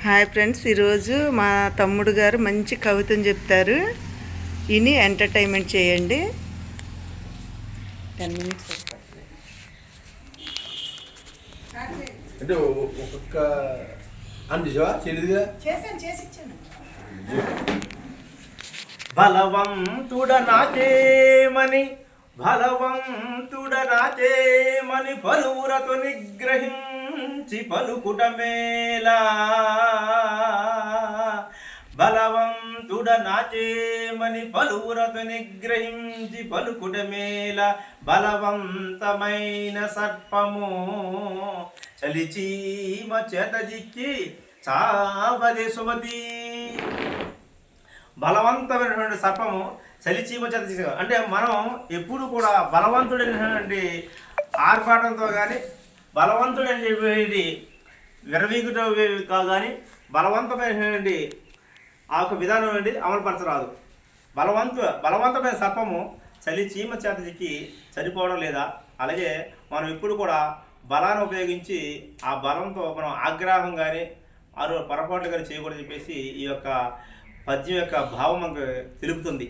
Hi friends, ఈరోజు మా తమ్ముడు గారు మంచి కవితను చెప్తారు. ఇని ఎంటర్టైన్మెంట్ చేయండి. 10 minutes అంటే ఒక్కొక్క అందిజా చెల్లిదిగా చేసిచ్చాను. బలవంతుడనాచేమని పలువురతో నిగ్రహించి పలుకుటమేలా. బలవంతుడనాచేమని పలువురతో నిగ్రహించి పలుకుటమేలా. బలవంతమైన సర్పము చలిచీమ చేతజిక్కి చావదే సుమతి. బలవంతమైనటువంటి సర్పము చలిచీమ చేత అంటే మనం ఎప్పుడు కూడా బలవంతుడైనటువంటి ఆర్భాటంతో కానీ బలవంతుడైనటువంటి విరవీగుట కానీ బలవంతమైనటువంటి ఆ యొక్క విధానం నుండి అమలుపరచరాదు. బలవంతమైన సర్పము చలిచీమ చేత చిక్కి చనిపోవడం లేదా. అలాగే మనం ఎప్పుడు కూడా బలాన్ని ఉపయోగించి ఆ బలంతో మనం ఆగ్రహం కానీ పొరపాట్లు కానీ చేయకూడదని చెప్పేసి ఈ యొక్క పద్యం యొక్క భావం మనకు తెలుపుతుంది.